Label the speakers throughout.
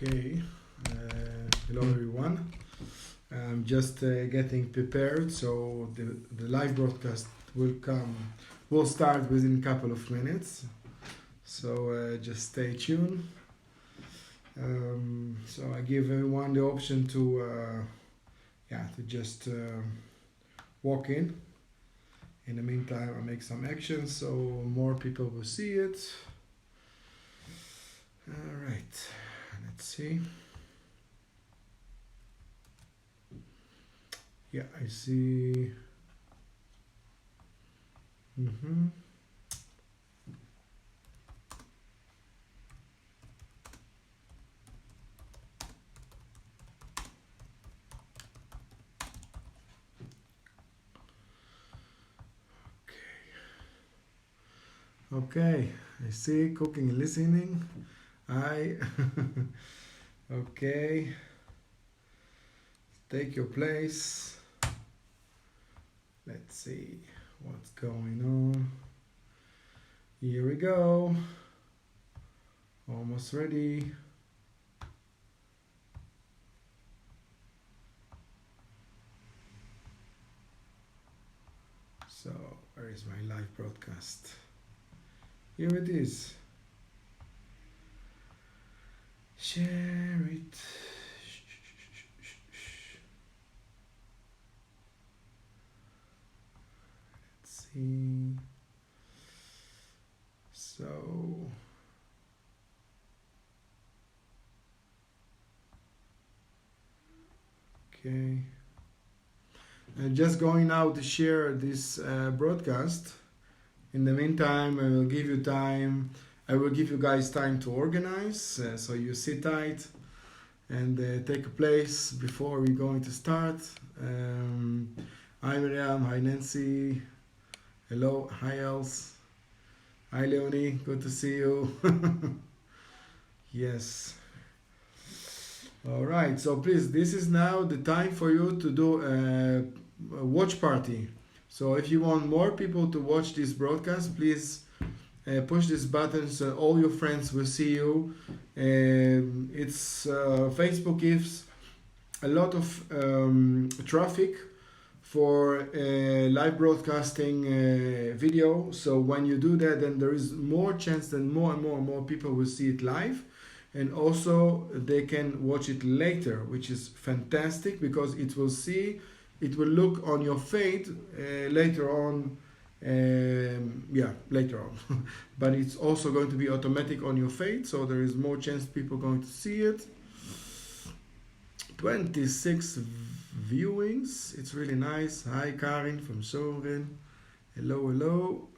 Speaker 1: Okay, hello everyone. I'm just getting prepared, so the live broadcast will start within a couple of minutes. So just stay tuned. So I give everyone the option to just walk in. In the meantime, I make some actions so more people will see it. All right, let's see. Yeah, I see. Okay, I see cooking and listening. I okay. Take your place. Let's see what's going on. Here we go. Almost ready. So, where is my live broadcast? Here it is. Share it. Let's see. So, okay. I'm just going now to share this broadcast. In the meantime, I will give you time. I will give you guys time to organize. So you sit tight and take a place before we're going to start. Hi Miriam. Hi Nancy. Hello. Hi Els. Hi Leonie. Good to see you. Yes. All right. So please, this is now the time for you to do a watch party. So if you want more people to watch this broadcast, please push this button so all your friends will see you. Facebook gives a lot of traffic for live broadcasting video. So when you do that, then there is more chance that more and more people will see it live. And also they can watch it later, which is fantastic because it will look on your feed later on. Later on. But it's also going to be automatic on your feed, so there is more chance people going to see it. 26 viewings. It's really nice. Hi Karin from Soren. Hello.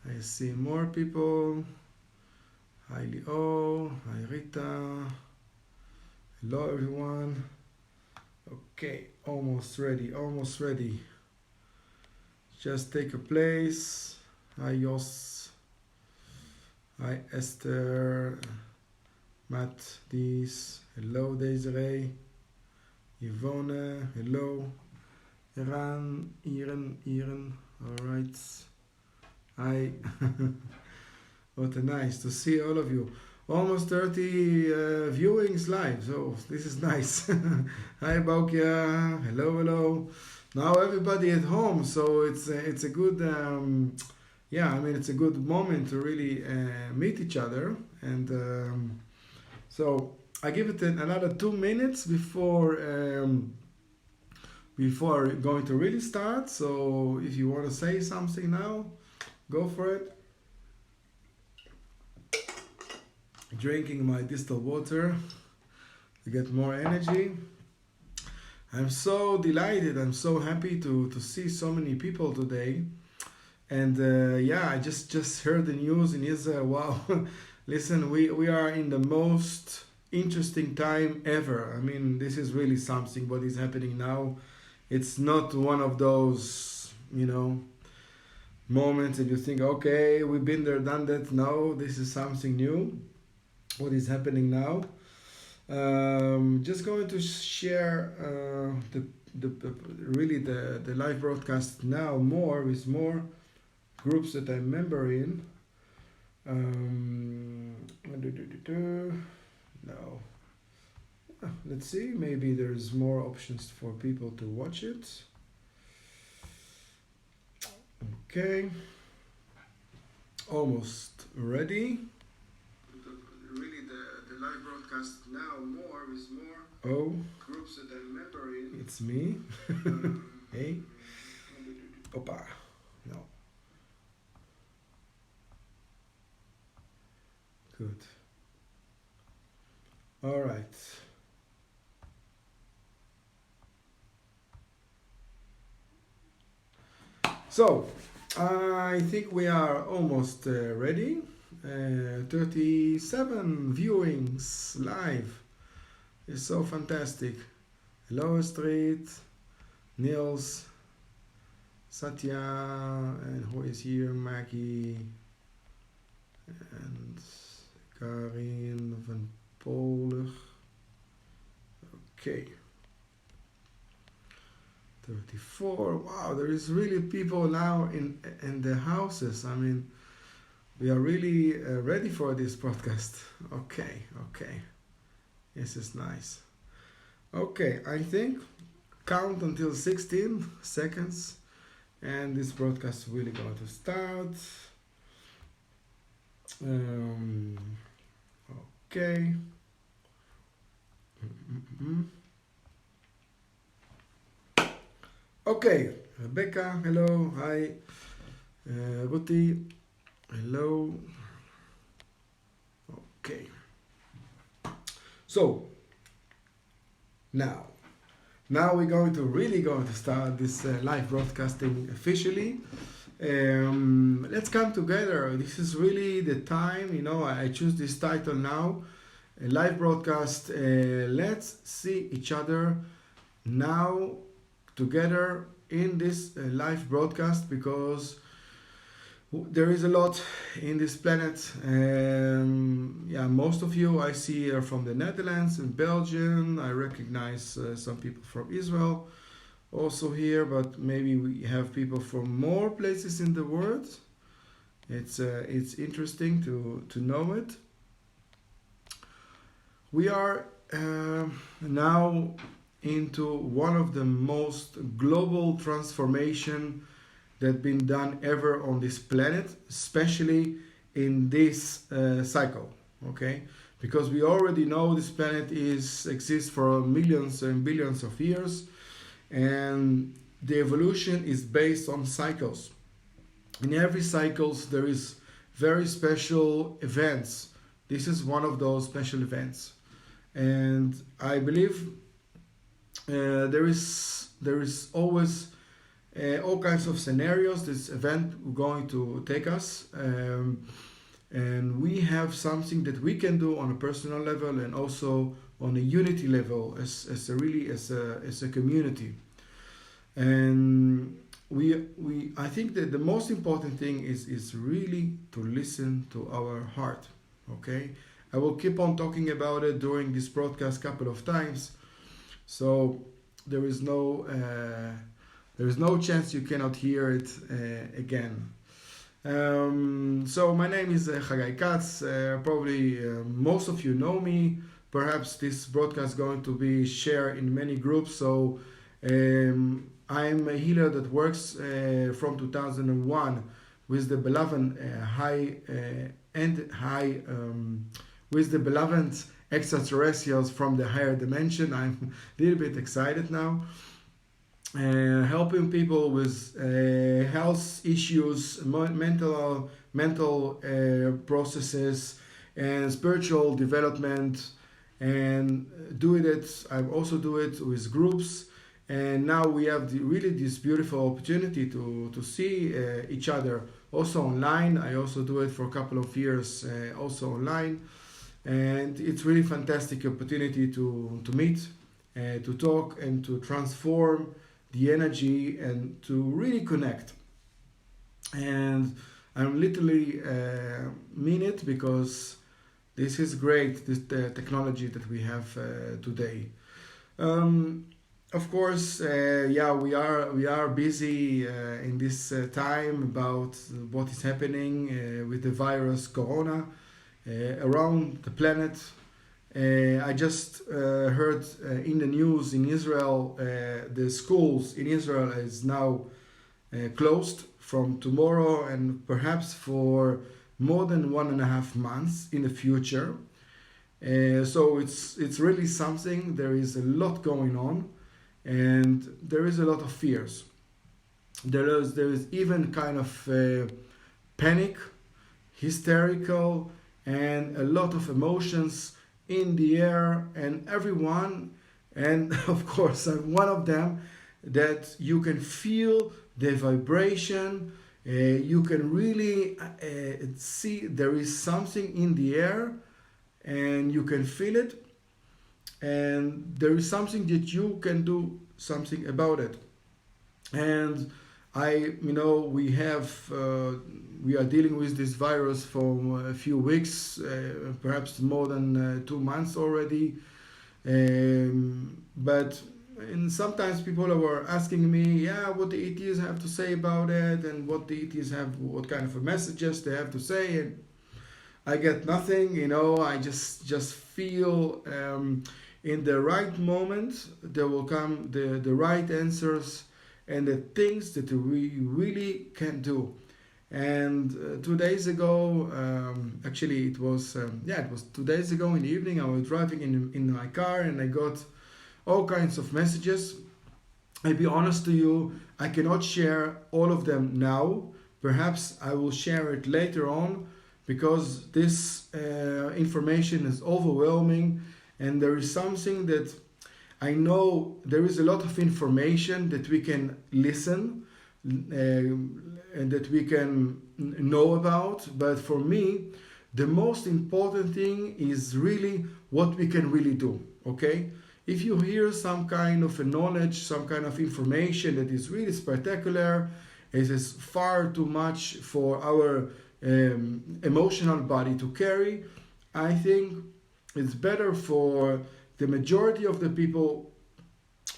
Speaker 1: I see more people. Hi Leo. Hi Rita. Hello everyone. Okay, almost ready. Just take a place. Hi Jos. Hi Esther. Matt Dies. Hello Desiree. Yvonne. Hello. Iren. Alright. Hi. What a nice to see all of you. Almost 30 viewings live, so this is nice. Hi Baukia, hello. Now everybody at home, so it's a good it's a good moment to really meet each other, and so I give it another 2 minutes before going to really start. So if you want to say something now, go for it. Drinking my distilled water to get more energy. I'm so delighted. I'm so happy to see so many people today. And I just heard the news in Israel. Wow. Listen, we are in the most interesting time ever. I mean, this is really something what is happening now. It's not one of those, moments and you think, okay, we've been there, done that. No, this is something new. What is happening now? Just going to share the live broadcast now with more groups that I'm member in. Let's see, maybe there's more options for people to watch it. Okay, almost ready. Really, the live broadcast now more with more groups that I'm member in. It's me. Hey. Opa. No. Good. All right. So, I think we are almost ready. 37 viewings live. It's so fantastic. Hello, Street, Niels, Satya, and who is here? Maggie, and Karin van Polen. Okay. 34. Wow, there is really people now in the houses. I mean, we are really ready for this podcast. Okay. This is nice. Okay, I think count until 16 seconds and this broadcast is really going to start. Okay. Okay, Rebecca, hello, hi. Ruti, hello. Okay. So, now we're going to start this live broadcasting officially. Let's come together. This is really the time, I choose this title now, a live broadcast. Let's see each other now together in this live broadcast, because there is a lot in this planet. Most of you I see are from the Netherlands and Belgium. I recognize some people from Israel also here, but maybe we have people from more places in the world. It's interesting to know it. We are now into one of the most global transformation that been done ever on this planet, especially in this cycle, okay? Because we already know this planet exists for millions and billions of years, and the evolution is based on cycles. In every cycles there is very special events. This is one of those special events, and I believe there is always all kinds of scenarios this event going to take us, and we have something that we can do on a personal level and also on a unity level as a community. And I think that the most important thing is really to listen to our heart. Okay, I will keep on talking about it during this broadcast couple of times, so there is no chance you cannot hear it again. So my name is Chagai Katz. Probably most of you know me. Perhaps this broadcast is going to be shared in many groups. So I'm a healer that works from 2001 with the beloved with the beloved extraterrestrials from the higher dimension. I'm a little bit excited now. Helping people with health issues, mental processes, and spiritual development, and I also do it with groups. And now we have really this beautiful opportunity to see each other also online. I also do it for a couple of years also online, and it's really fantastic opportunity to meet, to talk, and to transform the energy and to really connect. And I'm literally mean it, because this is great, this technology that we have today. Of course, we are busy in this time about what is happening with the virus corona around the planet. I just heard in the news in Israel, the schools in Israel is now closed from tomorrow and perhaps for more than 1.5 months in the future. So it's really something. There is a lot going on, and there is a lot of fears. There is even kind of panic, hysterical, and a lot of emotions in the air, and everyone, and of course I'm one of them, that you can feel the vibration. You can really see there is something in the air, and you can feel it, and there is something that you can do something about it. And we are dealing with this virus for a few weeks, perhaps more than 2 months already. But and sometimes people were asking me, yeah, what the ETs have to say about it, and what the ETs have, what kind of messages they have to say, and I get nothing. I just feel in the right moment there will come the right answers and the things that we really can do. And 2 days ago, actually it was 2 days ago in the evening, I was driving in my car, and I got all kinds of messages. I'll be honest to you, I cannot share all of them now. Perhaps I will share it later on, because this information is overwhelming, and there is something that I know there is a lot of information that we can listen and that we can know about, but for me, the most important thing is really what we can really do, okay? If you hear some kind of a knowledge, some kind of information that is really spectacular, it is far too much for our emotional body to carry, I think it's better for the majority of the people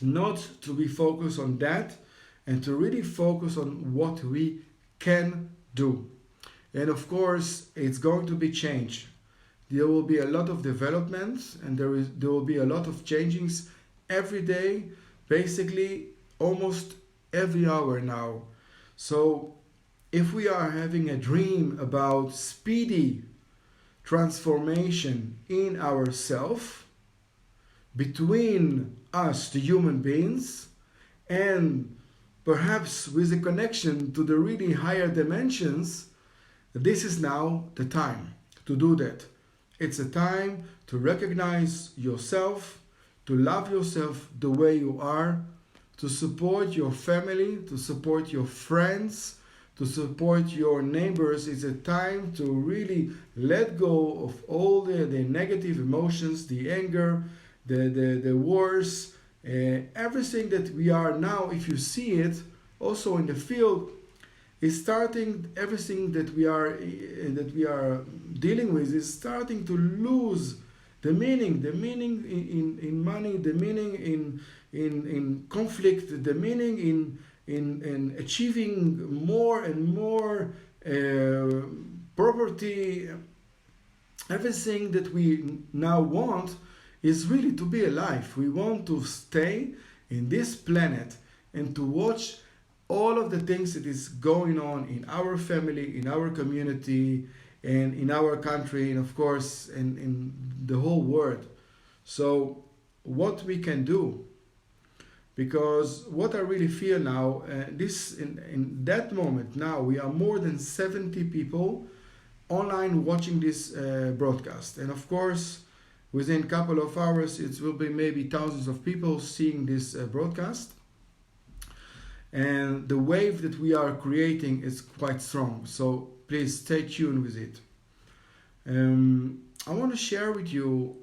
Speaker 1: not to be focused on that, and to really focus on what we can do. And of course, it's going to be change. There will be a lot of developments, and there will be a lot of changings every day, basically almost every hour now. So if we are having a dream about speedy transformation in ourself, between us, the human beings, and perhaps with a connection to the really higher dimensions, this is now the time to do that. It's a time to recognize yourself, to love yourself the way you are, to support your family, to support your friends, to support your neighbors. It's a time to really let go of all the negative emotions, the anger, the wars, everything that we are now, if you see it, also in the field, is starting, everything that we are dealing with is starting to lose the meaning in money, the meaning in conflict, the meaning in achieving more and more property. Everything that we now want is really to be alive. We want to stay in this planet and to watch all of the things that is going on in our family, in our community, and in our country, and of course in the whole world. So what we can do, because what I really feel now, in that moment now, we are more than 70 people online watching this broadcast, and of course within a couple of hours it will be maybe thousands of people seeing this broadcast. And the wave that we are creating is quite strong, so please stay tuned with it. I want to share with you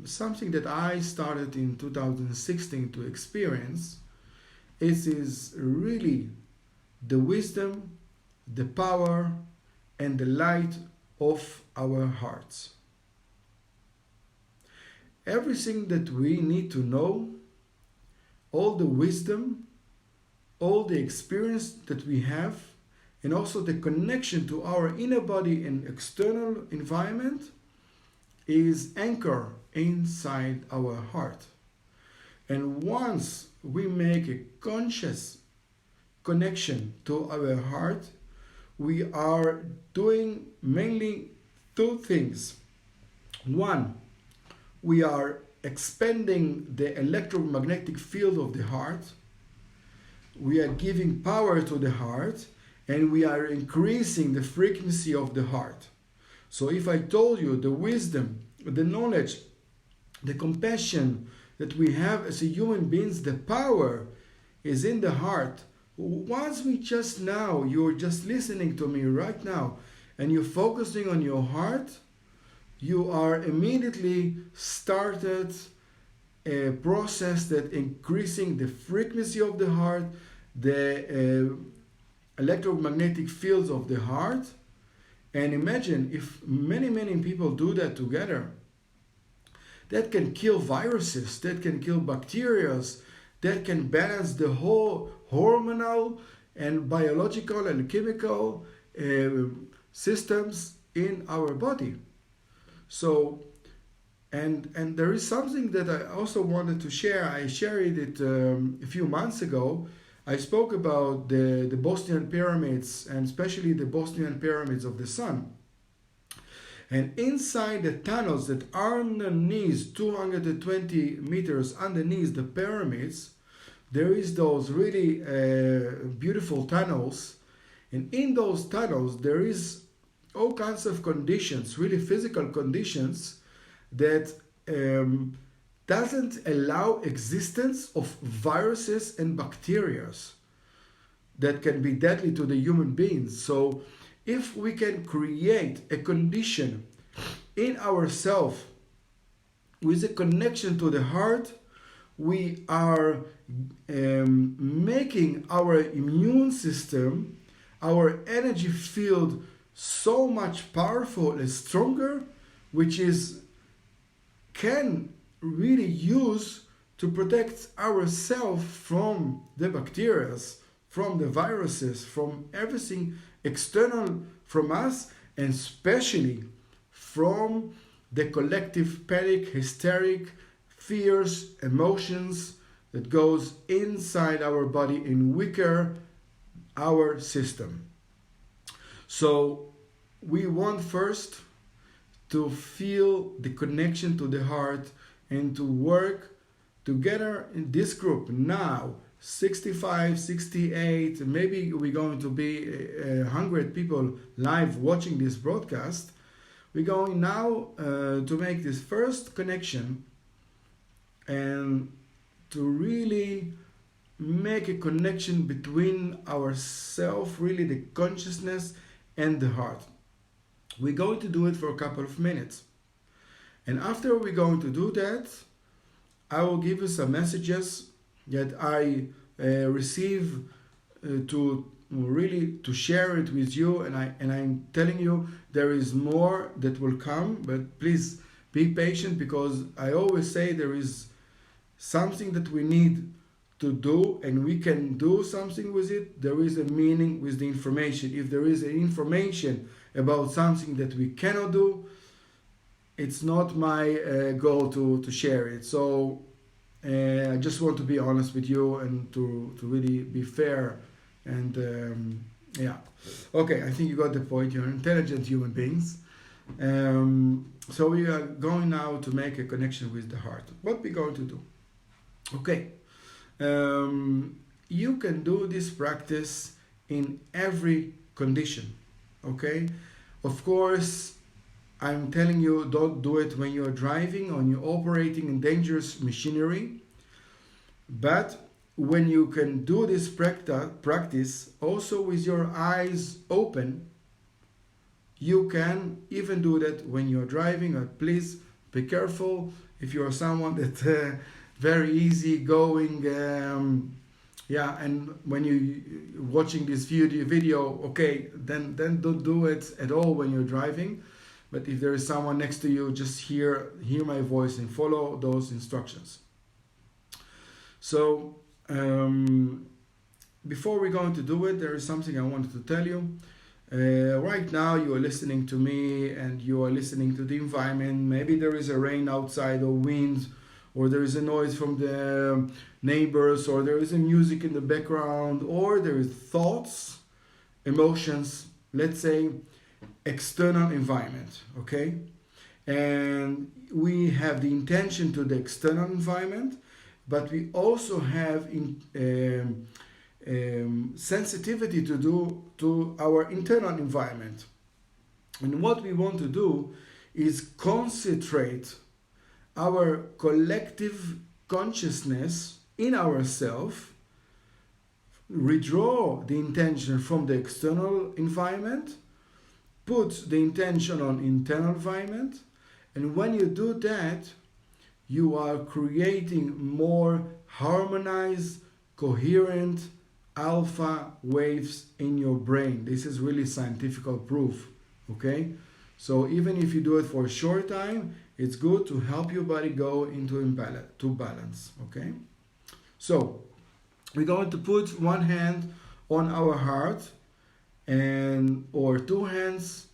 Speaker 1: something that I started in 2016 to experience. It is really the wisdom, the power, and the light of our hearts. Everything that we need to know, all the wisdom, all the experience that we have, and also the connection to our inner body and external environment, is anchored inside our heart. And once we make a conscious connection to our heart, we are doing mainly two things. One, we are expanding the electromagnetic field of the heart. We are giving power to the heart, and we are increasing the frequency of the heart. So if I told you the wisdom, the knowledge, the compassion that we have as a human beings, the power is in the heart. Once we just now, you're just listening to me right now, and you're focusing on your heart, you are immediately started a process that increasing the frequency of the heart, the electromagnetic fields of the heart. And imagine if many people do that together, that can kill viruses, that can kill bacteria, that can balance the whole hormonal and biological and chemical systems in our body. So, and there is something that I also wanted to share. I shared it a few months ago. I spoke about the Bosnian pyramids, and especially the Bosnian pyramids of the sun. And inside the tunnels that are underneath, 220 meters underneath the pyramids, there is those really beautiful tunnels. And in those tunnels, there is all kinds of conditions, really physical conditions, that doesn't allow existence of viruses and bacteria that can be deadly to the human beings. So if we can create a condition in ourselves with a connection to the heart, we are making our immune system, our energy field so much powerful and stronger, which is can really use to protect ourselves from the bacteria, from the viruses, from everything external from us, and especially from the collective panic, hysteric, fears, emotions that goes inside our body and weaken our system. So we want first to feel the connection to the heart and to work together in this group now. 65, 68, maybe we're going to be 100 people live watching this broadcast. We're going now to make this first connection and to really make a connection between ourselves, really the consciousness and the heart. We're going to do it for a couple of minutes. And after we're going to do that, I will give you some messages that I receive to share it with you, and I'm telling you there is more that will come, but please be patient, because I always say there is something that we need to do, and we can do something with it. There is a meaning with the information. If there is information about something that we cannot do, it's not my goal to share it. So I just want to be honest with you and to really be fair. And yeah, okay, I think you got the point. You're intelligent human beings. So we are going now to make a connection with the heart. What we're going to do? Okay, you can do this practice in every condition. Okay, of course, I'm telling you, don't do it when you're driving or you're operating in dangerous machinery. But when you can do this practice also with your eyes open, you can even do that when you're driving. Please be careful if you're someone that very easy going. And when you watching this video, okay, then don't do it at all when you're driving. But if there is someone next to you, just hear my voice and follow those instructions. So before we're going to do it, there is something I wanted to tell you. Right now, you are listening to me and you are listening to the environment. Maybe there is a rain outside or wind, or there is a noise from the neighbors, or there is a music in the background, or there is thoughts, emotions, let's say external environment, okay? And we have the intention to the external environment, but we also have sensitivity to do to our internal environment. And what we want to do is concentrate our collective consciousness in ourselves, withdraw the intention from the external environment, put the intention on internal environment, and when you do that, you are creating more harmonized, coherent alpha waves in your brain. This is really scientific proof, okay? So even if you do it for a short time, it's good to help your body go into balance, okay? So we're going to put one hand on our heart and or two hands,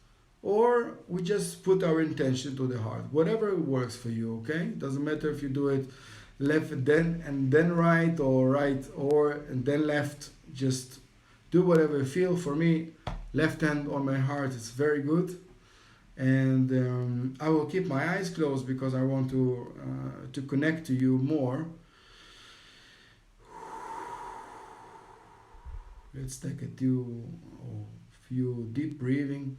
Speaker 1: or we just put our intention to the heart, whatever works for you, okay? Doesn't matter if you do it left and then right, or right or and then left. Just do whatever you feel. For me, left hand on my heart is very good, and I will keep my eyes closed because I want to connect to you more. Let's take a few deep breathing.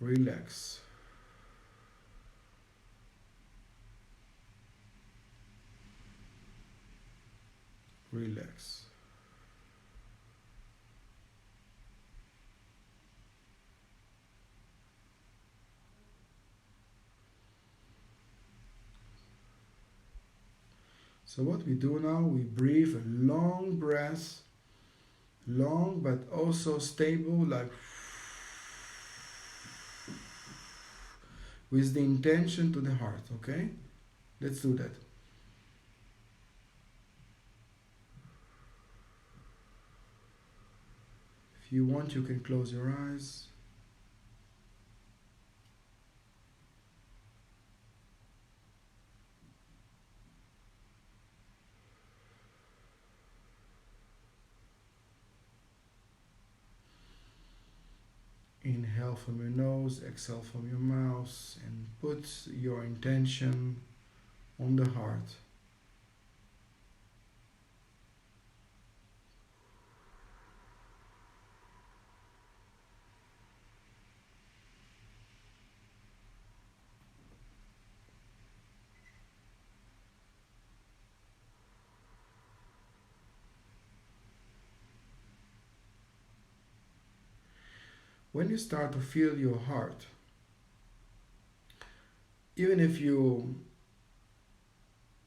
Speaker 1: Relax. Relax. So what we do now, we breathe a long breath, long but also stable, like with the intention to the heart, okay? Let's do that. If you want, you can close your eyes. Inhale from your nose, exhale from your mouth, and put your intention on the heart. When you start to feel your heart, even if you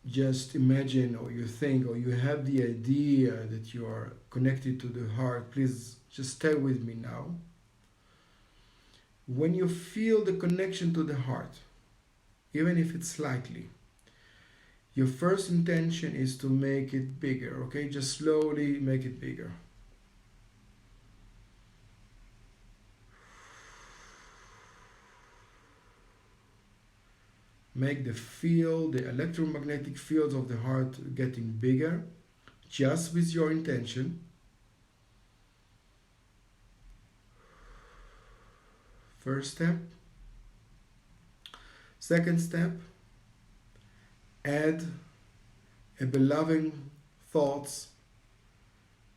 Speaker 1: just imagine or you think or you have the idea that you are connected to the heart, please just stay with me now. When you feel the connection to the heart, even if it's slightly, your first intention is to make it bigger, okay? Just slowly make it bigger. Make the electromagnetic fields of the heart getting bigger, just with your intention. First step. Second step, add a beloved thoughts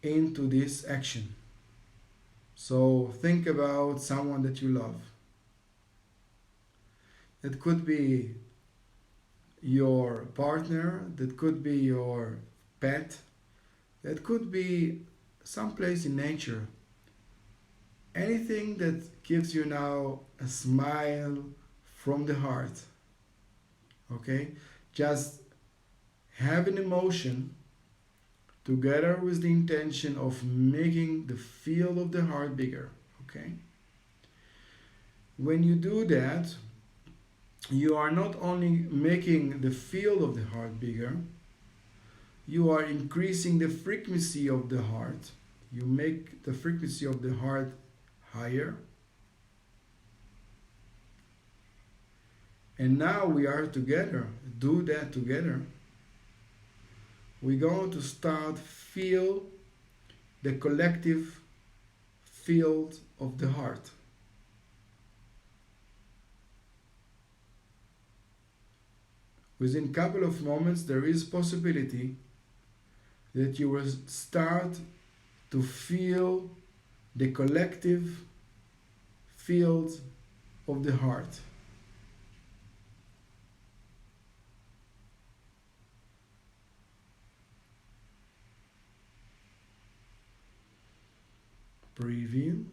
Speaker 1: into this action. So think about someone that you love. It could be your partner, that could be your pet, that could be someplace in nature. Anything that gives you now a smile from the heart. Okay? Just have an emotion together with the intention of making the field of the heart bigger. Okay? When you do that, you are not only making the field of the heart bigger, you are increasing the frequency of the heart. You make the frequency of the heart higher. And now we are together. Do that together. We're going to start feel the collective field of the heart. Within a couple of moments, there is possibility that you will start to feel the collective field of the heart. Breathe in,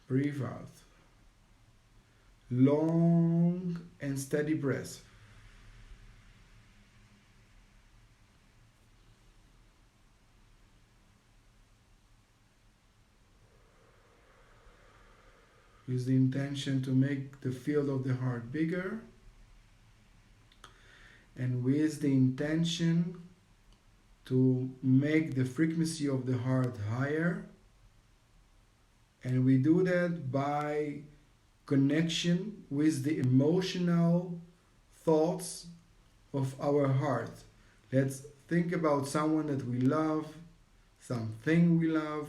Speaker 1: breathe out. Long and steady breath. With the intention to make the field of the heart bigger, and with the intention to make the frequency of the heart higher. And we do that by connection with the emotional thoughts of our heart. Let's think about someone that we love, something we love,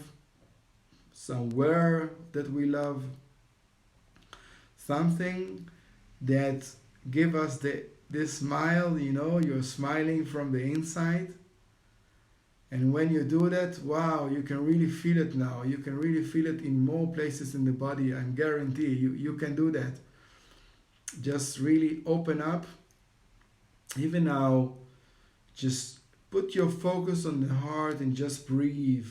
Speaker 1: somewhere that we love, something that give us this smile, you're smiling from the inside. And when you do that, wow, you can really feel it now. You can really feel it in more places in the body. I guarantee you can do that. Just really open up. Even now, just put your focus on the heart and just breathe.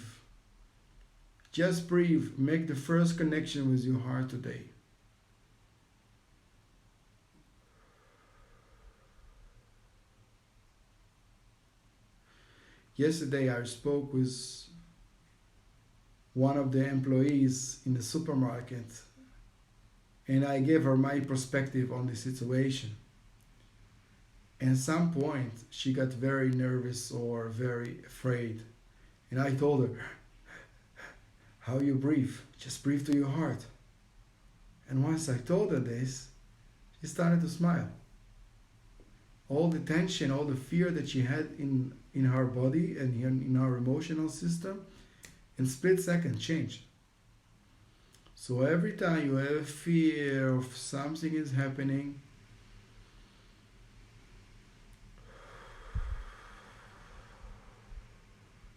Speaker 1: Just breathe. Make the first connection with your heart today. Yesterday I spoke with one of the employees in the supermarket, and I gave her my perspective on the situation. And at some point she got very nervous or very afraid. And I told her, how you breathe? Just breathe to your heart. And once I told her this, she started to smile. All the tension, all the fear that she had in her body and in her emotional system, in split second changed. So every time you have fear of something is happening,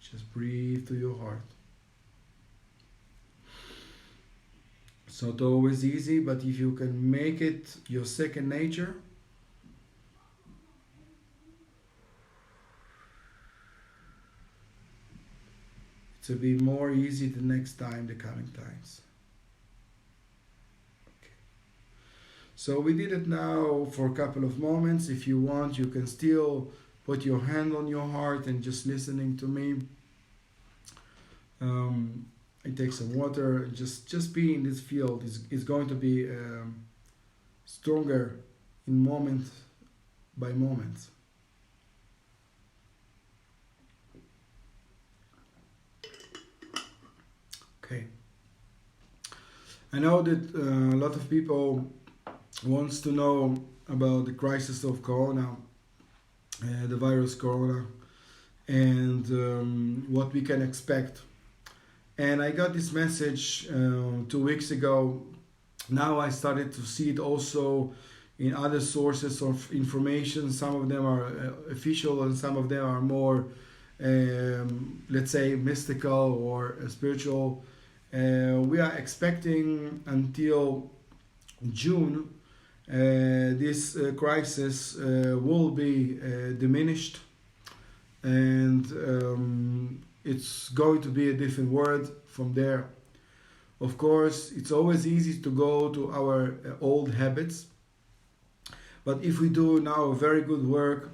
Speaker 1: just breathe to your heart. It's not always easy, but if you can make it your second nature, to be more easy the next time, the coming times. Okay. So we did it now for a couple of moments. If you want, you can still put your hand on your heart and just listening to me. I take some water. Just be in this field is going to be stronger in moment by moment. Okay. I know that a lot of people wants to know about the crisis of Corona, the virus Corona, and what we can expect. And I got this message 2 weeks ago. Now I started to see it also in other sources of information. Some of them are official and some of them are more, let's say, mystical or spiritual. We are expecting until June this crisis will be diminished, and it's going to be a different world from there. Of course, it's always easy to go to our old habits, But if we do now a very good work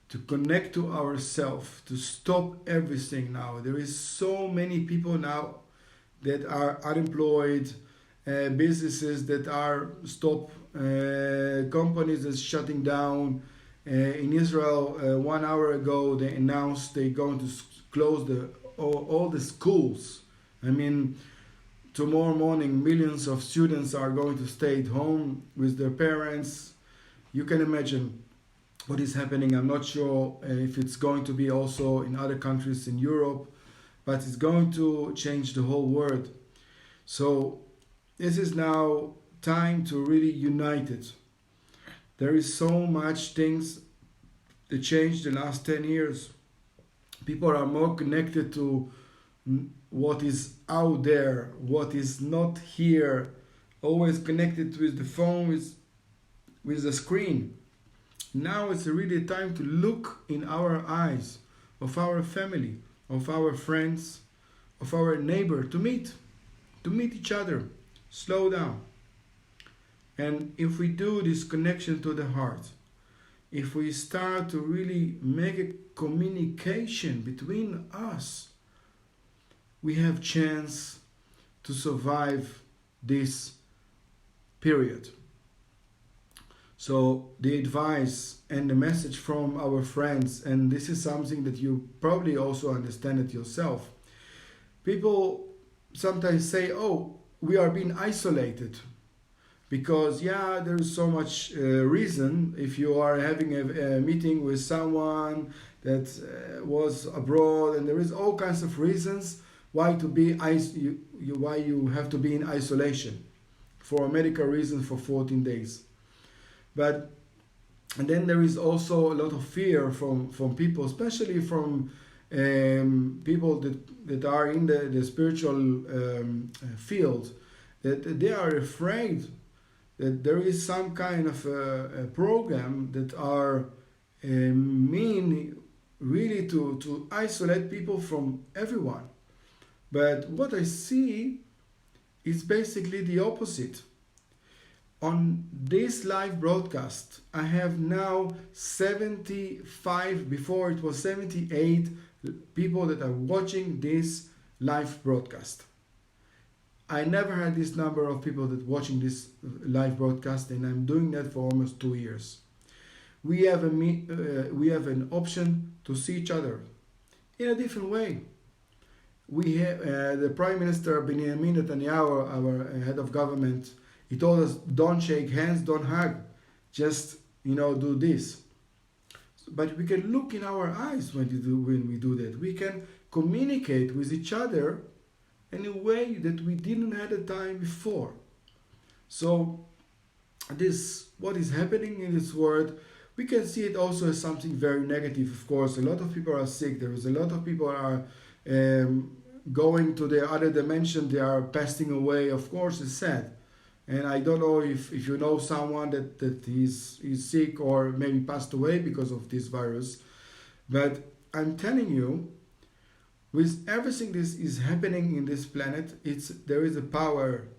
Speaker 1: to connect to ourselves, to stop everything now. There is so many people now that are unemployed, businesses that are stopped, companies that's shutting down. In Israel, 1 hour ago, they announced they're going to close all the schools. I mean, tomorrow morning, millions of students are going to stay at home with their parents. You can imagine what is happening. I'm not sure if it's going to be also in other countries in Europe, but it's going to change the whole world. So this is now time to really unite it. There is so much things that changed the last 10 years. People are more connected to what is out there, what is not here, always connected with the phone, with the screen. Now it's really time to look in our eyes of our family, of our friends, of our neighbor, to meet each other. Slow down. And if we do this connection to the heart, if we start to really make a communication between us, we have chance to survive this period. So the advice and the message from our friends, and this is something that you probably also understand it yourself. People sometimes say, oh, we are being isolated. Because there is so much reason. If you are having a meeting with someone that was abroad, and there is all kinds of reasons why you have to be in isolation for a medical reason for 14 days. And then there is also a lot of fear from people, especially from people that are in the spiritual field, that they are afraid that there is some kind of a program that are mean really to isolate people from everyone. But what I see is basically the opposite. On this live broadcast, I have now 75, before it was 78 people that are watching this live broadcast. I never had this number of people that watching this live broadcast, and I'm doing that for almost 2 years. We have an option to see each other in a different way. We have the Prime Minister Benjamin Netanyahu, our head of government. He told us, don't shake hands, don't hug, just do this. But we can look in our eyes when we do that. We can communicate with each other in a way that we didn't have the time before. So what is happening in this world, we can see it also as something very negative. Of course, a lot of people are sick. There is a lot of people are going to the other dimension. They are passing away. Of course, it's sad. And I don't know if you know someone that is sick or maybe passed away because of this virus. But I'm telling you, with everything this is happening in this planet, there is a power.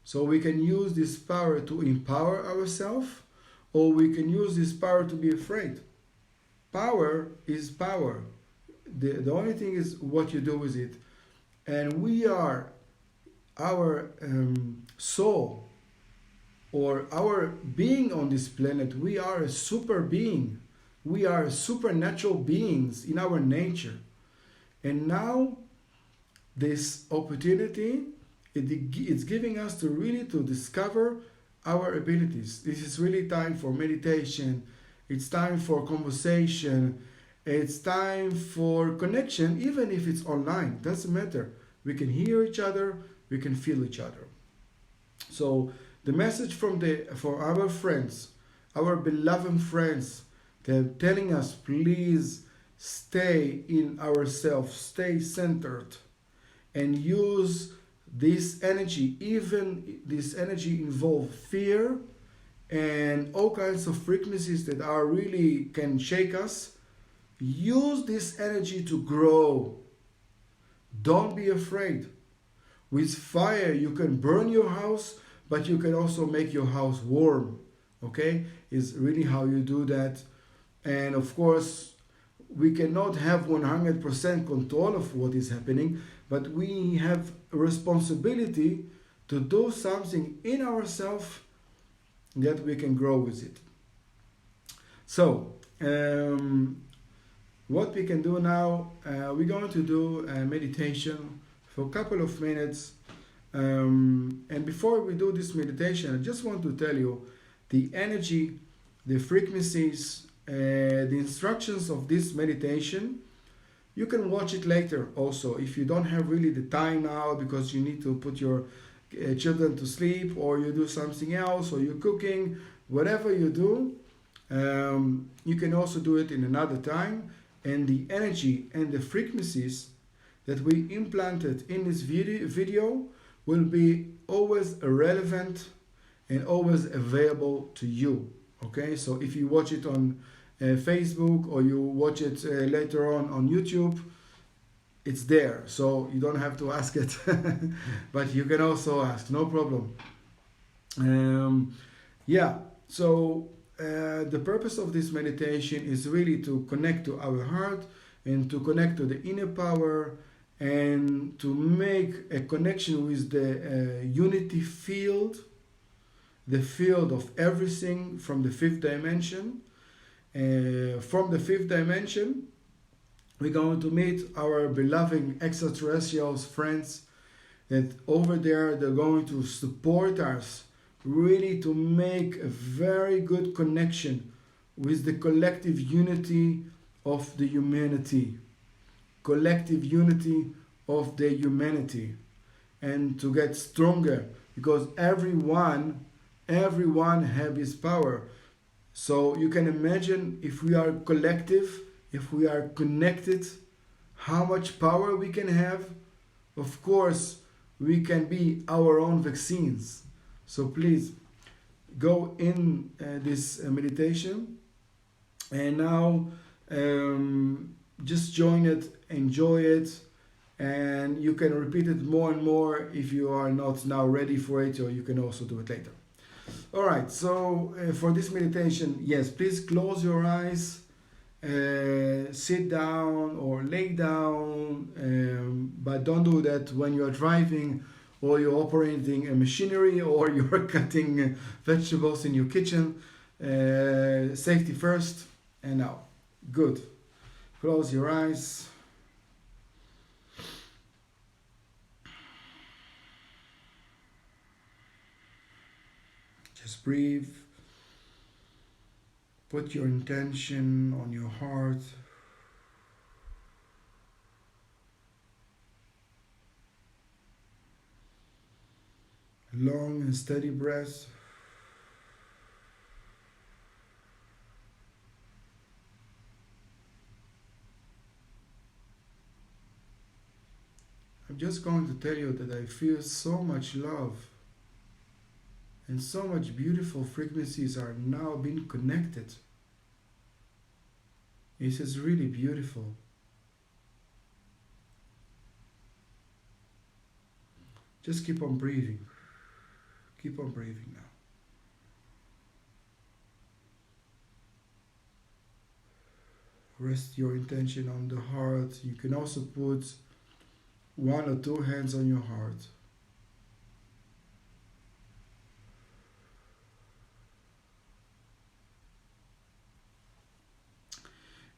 Speaker 1: So we can use this power to empower ourselves, or we can use this power to be afraid. Power is power. The only thing is what you do with it. And we are, our soul, or our being on this planet, we are a super being. We are supernatural beings in our nature. And now this opportunity, it's giving us to really to discover our abilities. This is really time for meditation. It's time for conversation. It's time for connection, even if it's online. Doesn't matter. We can hear each other. We can feel each other. So the message for our friends, our beloved friends, they're telling us, please stay in ourselves, stay centered, and use this energy. Even this energy involves fear and all kinds of frequencies that are really can shake us. Use this energy to grow. Don't be afraid. With fire, you can burn your house, but you can also make your house warm Okay, is really how you do that. And of course, we cannot have 100% control of what is happening, but we have a responsibility to do something in ourselves that we can grow with it. So, what we can do now, we're going to do a meditation for a couple of minutes. And before we do this meditation, I just want to tell you the energy, the frequencies, the instructions of this meditation. You can watch it later also if you don't have really the time now because you need to put your children to sleep, or you do something else, or you're cooking, whatever you do. You can also do it in another time, and the energy and the frequencies that we implanted in this video will be always relevant and always available to you. Okay, so if you watch it on Facebook, or you watch it later on YouTube, it's there, so you don't have to ask it. But you can also ask, no problem. Yeah, so the purpose of this meditation is really to connect to our heart and to connect to the inner power, and to make a connection with the unity field, the field of everything from the fifth dimension. From the fifth dimension, we're going to meet our beloved extraterrestrials friends that over there, they're going to support us really to make a very good connection with the collective unity of the humanity. Collective unity of the humanity, and to get stronger, because everyone have his power. So you can imagine, if we are collective, if we are connected, how much power we can have. Of course, we can be our own vaccines. So please go in this meditation, and now just join it, enjoy it, and you can repeat it more and more if you are not now ready for it, or you can also do it later. All right, so for this meditation, yes, please close your eyes, sit down or lay down, but don't do that when you're driving, or you're operating a machinery, or you're cutting vegetables in your kitchen. Safety first. And now, good. Close your eyes. Just breathe. Put your intention on your heart. Long and steady breath. I'm just going to tell you that I feel so much love, and so much beautiful frequencies are now being connected. This is really beautiful. Just keep on breathing. Keep on breathing now. Rest your intention on the heart. You can also put one or two hands on your heart.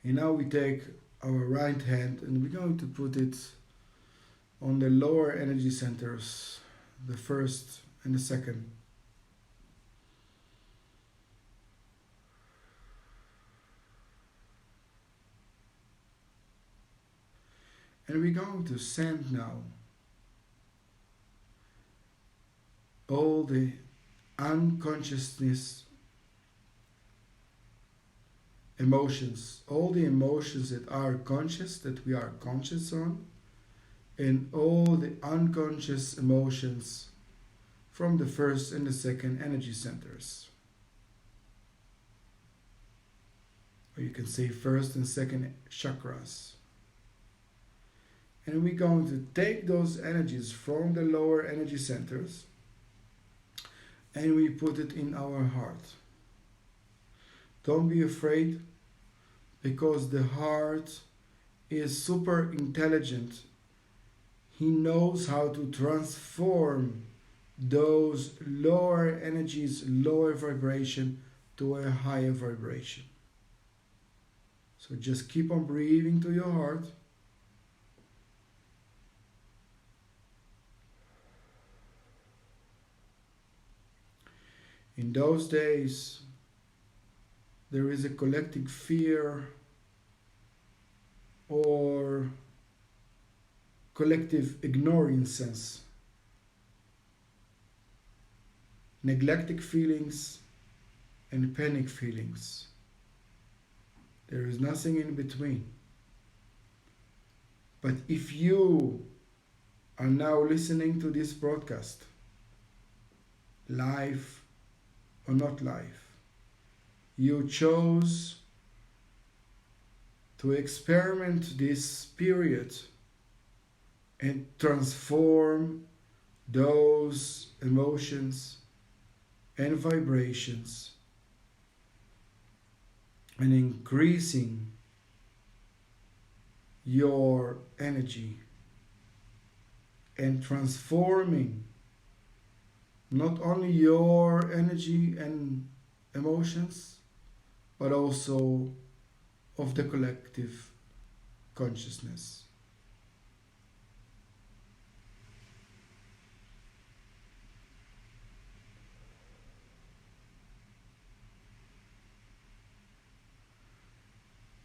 Speaker 1: And now we take our right hand, and we're going to put it on the lower energy centers, the first and the second. And we're going to send now all the unconsciousness emotions, all the emotions that are conscious, that we are conscious on, and all the unconscious emotions from the first and the second energy centers. Or you can say first and second chakras. And we're going to take those energies from the lower energy centers, and we put it in our heart. Don't be afraid, because the heart is super intelligent. He knows how to transform those lower energies, lower vibration to a higher vibration. So just keep on breathing to your heart. In those days, there is a collective fear or collective ignorance, neglected feelings and panic feelings. There is nothing in between. But if you are now listening to this broadcast, live or not live, you chose to experiment this period and transform those emotions and vibrations and increasing your energy and transforming not only your energy and emotions, but also of the collective consciousness.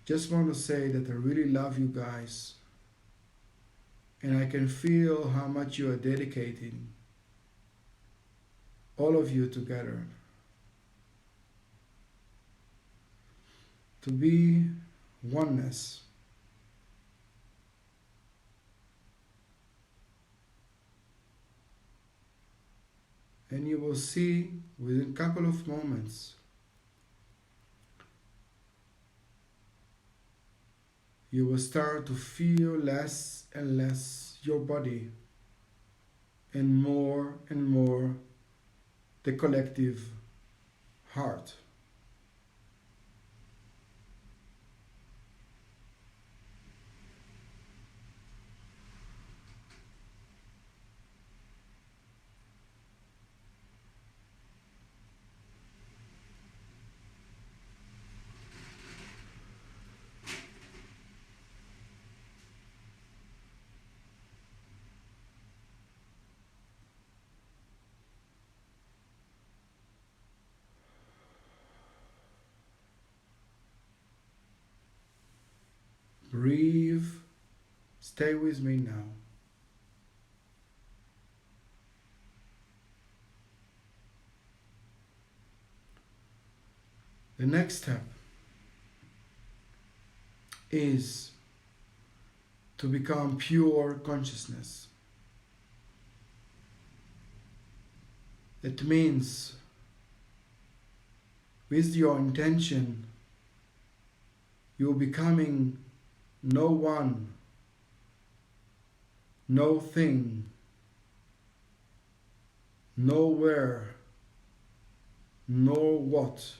Speaker 1: Just want to say that I really love you guys, and I can feel how much you are dedicating, all of you together, to be oneness. And you will see within a couple of moments you will start to feel less and less your body and more the collective heart. Breathe. Stay with me now. The next step is to become pure consciousness. It means with your intention you're becoming no one, no thing, nowhere, nor what.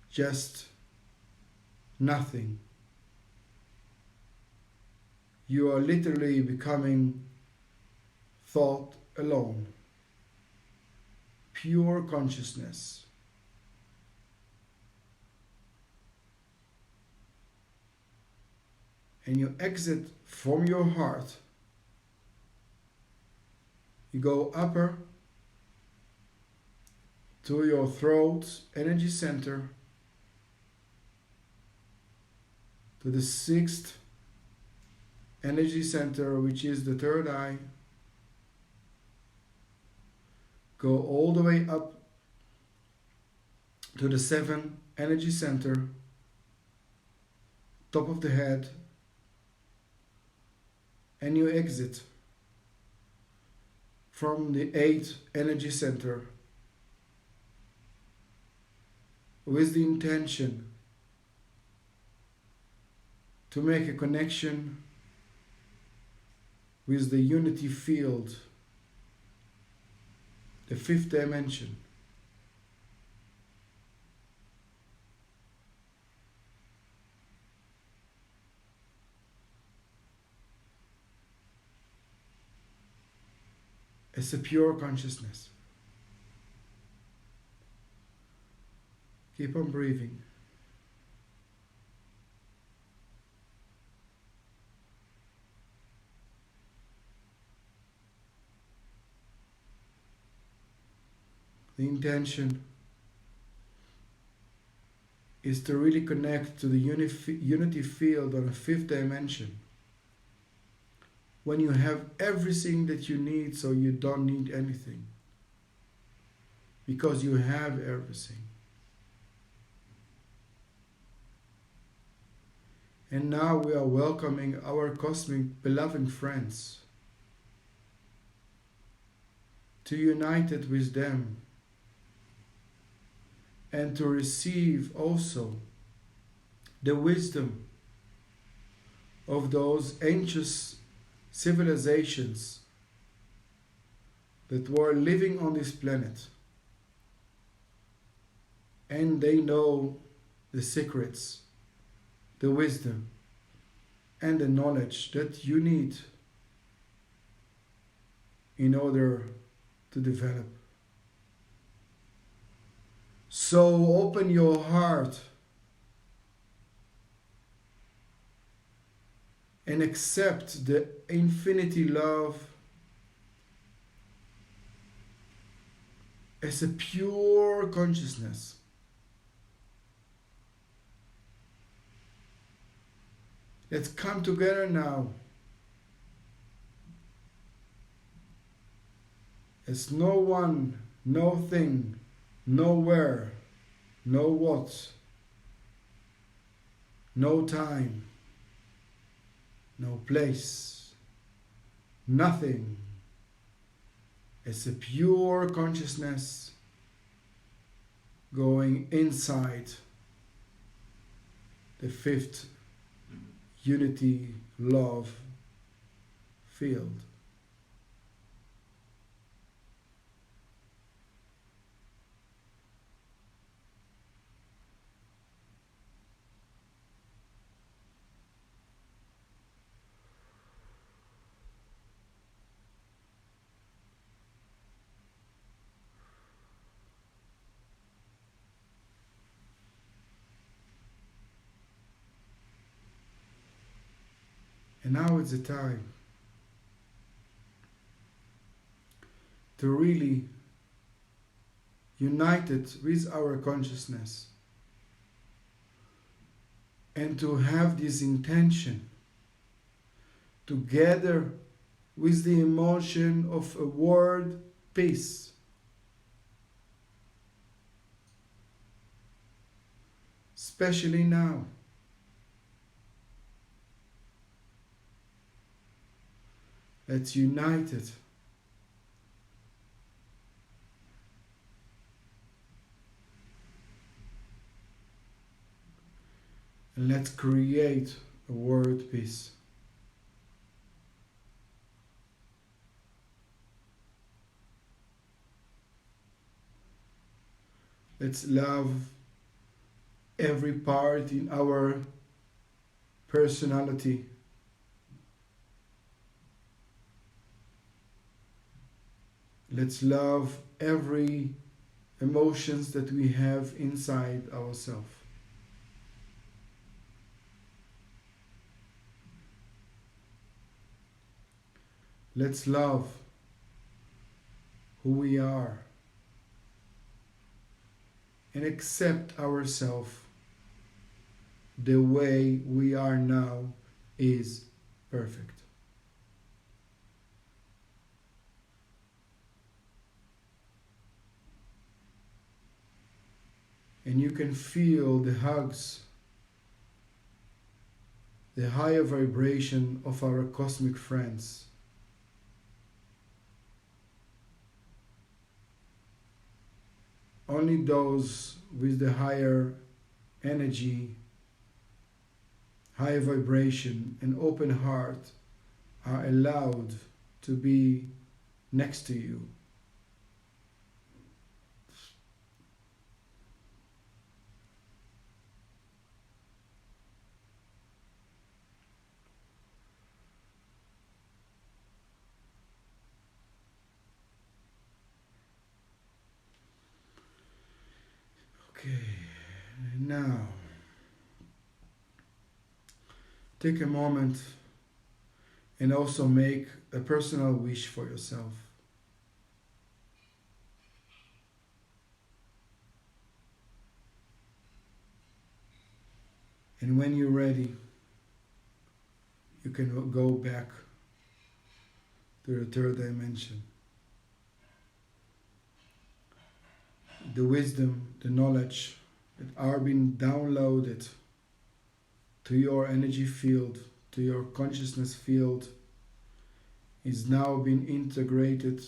Speaker 1: Just nothing. You are literally becoming thought alone. Pure consciousness. And you exit from your heart. You go upper to your throat energy center, to the sixth energy center, which is the third eye. Go all the way up to the seventh energy center, top of the head, and you exit from the eighth energy center with the intention to make a connection with the unity field, the fifth dimension. as a pure consciousness. Keep on breathing. The intention is to really connect to the unity field on a fifth dimension. When you have everything that you need, so you don't need anything. Because you have everything. And now we are welcoming our cosmic beloved friends to unite it with them and to receive also the wisdom of those ancient civilizations that were living on this planet. And they know the secrets, the wisdom, and the knowledge that you need in order to develop. So open your heart and accept the infinity love as a pure consciousness. Let's come together now as no one, no thing, nowhere, no what, no time, no place, nothing. It's a pure consciousness going inside the fifth unity love field. And now is the time to really unite it with our consciousness and to have this intention together with the emotion of a word peace. Especially now. Let's unite it. And let's create a world peace. Let's love every part in our personality. Let's love every emotions that we have inside ourselves. Let's love who we are and accept ourselves the way we are now is perfect. And you can feel the hugs, the higher vibration of our cosmic friends. Only those with the higher energy, high vibration, and open heart are allowed to be next to you. Okay, now take a moment and also make a personal wish for yourself. And when you're ready, you can go back to the third dimension. The wisdom, the knowledge that are being downloaded to your energy field, to your consciousness field, is now being integrated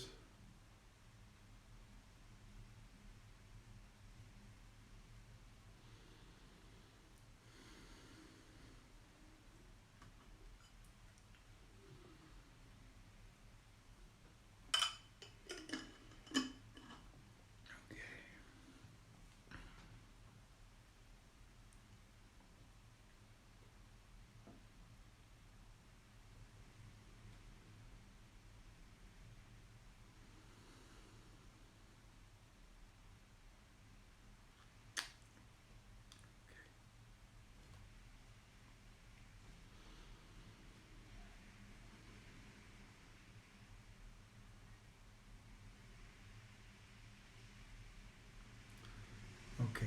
Speaker 1: okay.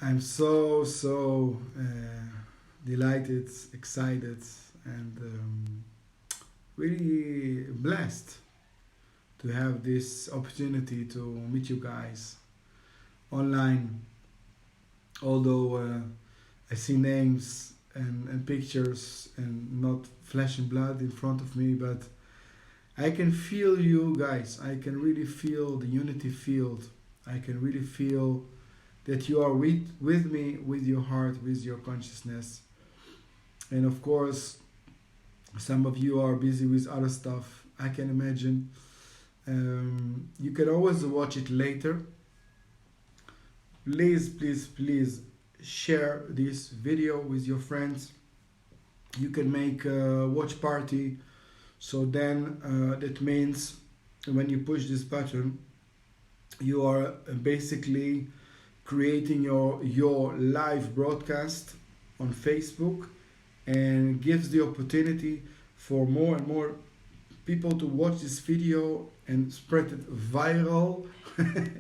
Speaker 1: I'm so delighted, excited, and really blessed to have this opportunity to meet you guys online. Although I see names and pictures and not flesh and blood in front of me, but I can feel you guys. I can really feel the unity field. I can really feel that you are with me, with your heart, with your consciousness. And of course, some of you are busy with other stuff, I can imagine. You can always watch it later. Please share this video with your friends. You can make a watch party. So then that means when you push this button, you are basically creating your live broadcast on Facebook, and gives the opportunity for more and more people to watch this video and spread it viral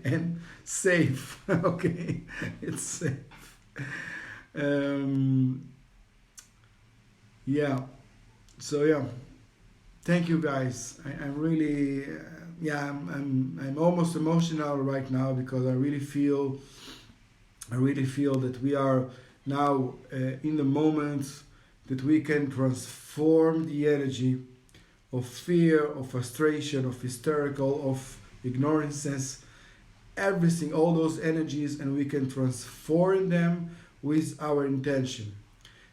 Speaker 1: and safe. Okay, it's safe. Yeah. So yeah, thank you guys. I'm really I'm almost emotional right now because I really feel that we are now in the moment that we can transform the energy of fear, of frustration, of hysterical, of ignorances, everything, all those energies, and we can transform them with our intention.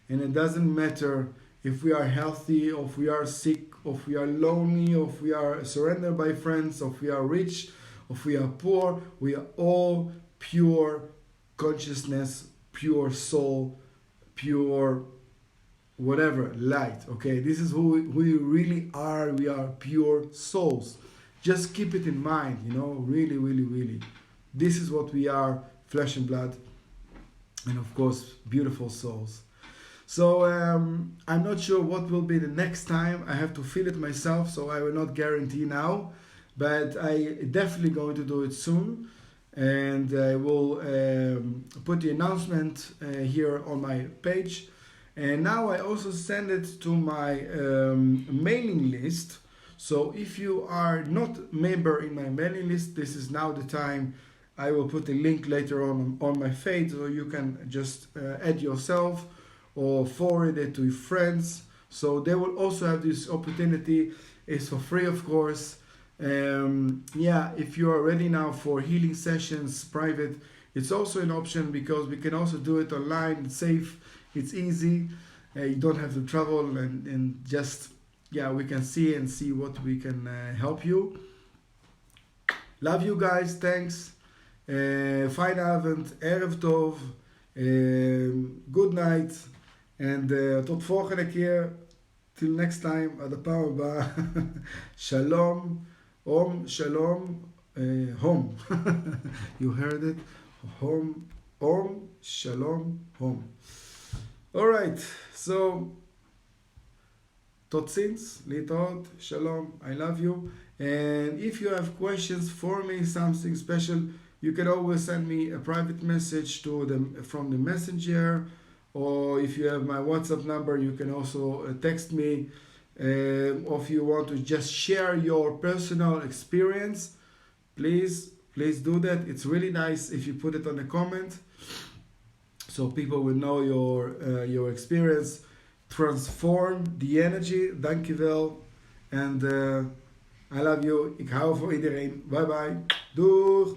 Speaker 1: And it doesn't matter if we are healthy, or if we are sick, or if we are lonely, or if we are surrendered by friends, or if we are rich, or if we are poor, we are all pure consciousness, pure soul, pure whatever, light. Okay, this is who we really are. We are pure souls. Just keep it in mind, really. This is what we are, flesh and blood, and of course, beautiful souls. So I'm not sure what will be the next time. I have to feel it myself, so I will not guarantee now, but I definitely going to do it soon. And I will put the announcement here on my page. And now I also send it to my mailing list. So if you are not member in my mailing list, this is now the time. I will put a link later on my feed, so you can just add yourself or forward it to your friends. So they will also have this opportunity. It's for free, of course. If you are ready now for healing sessions, private, it's also an option because we can also do it online. It's safe, it's easy. You don't have to travel, and just, we can see what we can help you. Love you guys, thanks. Fine Abend, Erev Tov, good night, and tot volgende keer. Till next time, עד הפעם הבאה. שלום, Om Shalom, home. You heard it? Home. Om, shalom, home. All right. So, tot ziens, להתראות, shalom, I love you. And if you have questions for me, something special, you can always send me a private message to them from the messenger, or if you have my WhatsApp number, you can also text me. Or if you want to just share your personal experience, please do that. It's really nice if you put it on a comment, so people will know your experience. Transform the energy. Dankjewel. En I love you. Ik hou van iedereen. Bye bye. Doeg.